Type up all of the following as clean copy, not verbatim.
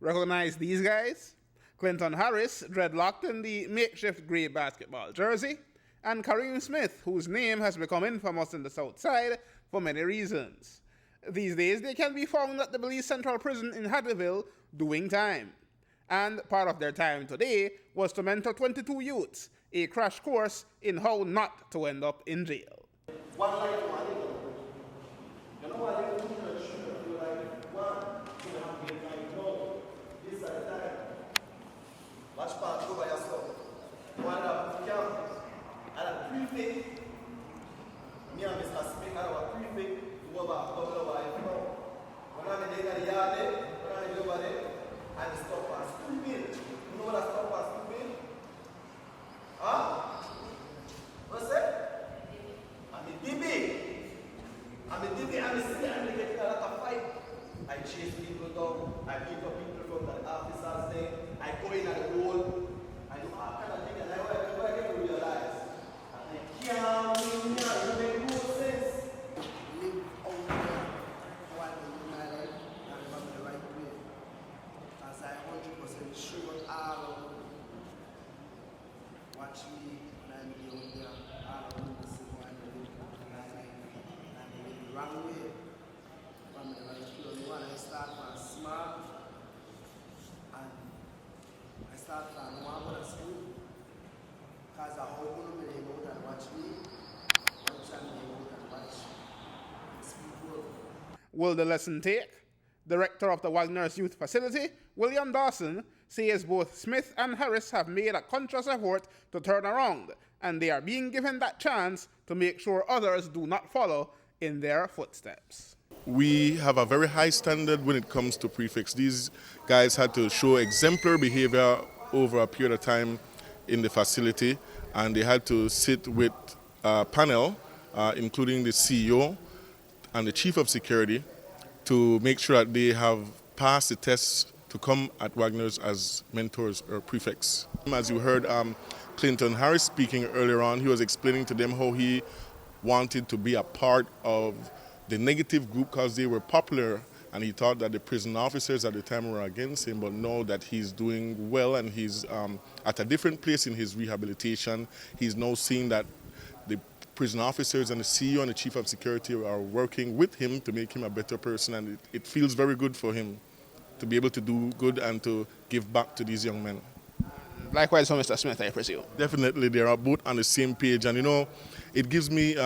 Recognize these guys? Clinton Harris, dreadlocked in the makeshift grey basketball jersey, and Kareem Smith, whose name has become infamous in the South Side for many reasons. These days, they can be found at the Belize Central Prison in Hattieville doing time. And part of their time today was to mentor 22 youths, a crash course in how not to end up in jail. I chase people down, I beat up people from the officers there, I go in at the wall, I do all kind of things, and I get to realize, and I can't make no sense. Live out there, while living my life, and I'm the right way. As I 100% sure all of them watch me when I'm out there, all of them will see why I'm living my life, and I'm living the wrong way. I start from small and I start from one school because I hope you will be able to watch me, watch and be able to watch people. Will the lesson take? Director of the Wagner's Youth Facility, William Dawson, says both Smith and Harris have made a conscious effort to turn around, and they are being given that chance to make sure others do not follow in their footsteps. We have a very high standard when it comes to prefects. These guys had to show exemplary behavior over a period of time in the facility, and they had to sit with a panel, including the CEO and the Chief of Security, to make sure that they have passed the tests to come at Wagner's as mentors or prefects. As you heard Clinton Harris speaking earlier on, he was explaining to them how he wanted to be a part of the negative group because they were popular, and he thought that the prison officers at the time were against him, but now that he's doing well and he's at a different place in his rehabilitation, he's now seeing that the prison officers and the CEO and the Chief of Security are working with him to make him a better person, and it feels very good for him to be able to do good and to give back to these young men. Likewise for Mr. Smith, I presume. Definitely, they are both on the same page, and you know, it gives me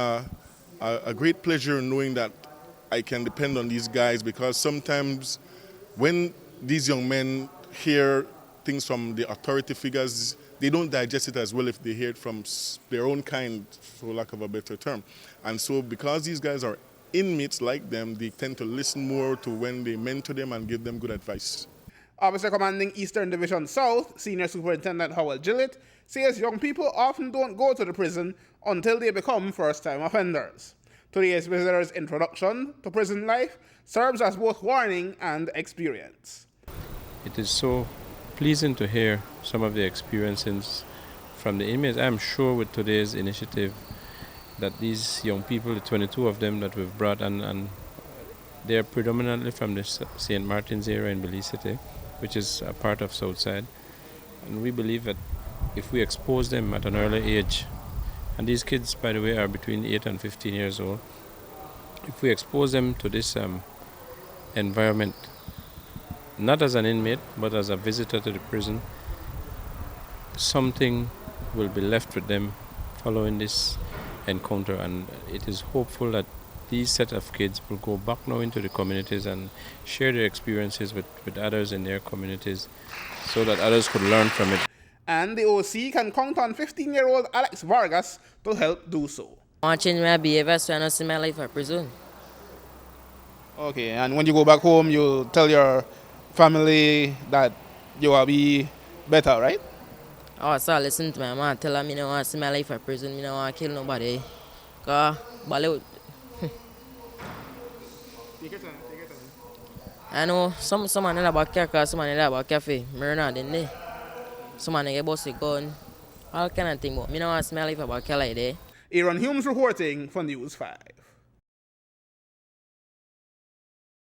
a great pleasure knowing that I can depend on these guys, because sometimes when these young men hear things from the authority figures, they don't digest it as well if they hear it from their own kind, for lack of a better term. And so because these guys are inmates like them, they tend to listen more to when they mentor them and give them good advice. Officer Commanding Eastern Division South, Senior Superintendent Howell Gillett, says young people often don't go to the prison until they become first-time offenders. Today's visitor's introduction to prison life serves as both warning and experience. It is so pleasing to hear some of the experiences from the inmates. I'm sure with today's initiative that these young people, the 22 of them that we've brought, and they're predominantly from the St. Martin's area in Belize City, which is a part of Southside. And we believe that if we expose them at an early age, and these kids, by the way, are between 8 and 15 years old, if we expose them to this environment, not as an inmate, but as a visitor to the prison, something will be left with them following this encounter, and it is hopeful that these set of kids will go back now into the communities and share their experiences with others in their communities so that others could learn from it. And the OC can count on 15-year-old Alex Vargas to help do so. I want to change my behavior so I don't see my life in prison. Okay, and when you go back home, you tell your family that you will be better, right? Oh, so I listen to my mom, tell her I don't want to see my life in prison, I don't want to kill nobody. Because, Take your time. I know some man in about car, some man in about cafe, murder, didn't they? Some man get bossy gun, all kind of thing, but I don't want to see my life about car like that. Aaron Humes reporting for News 5.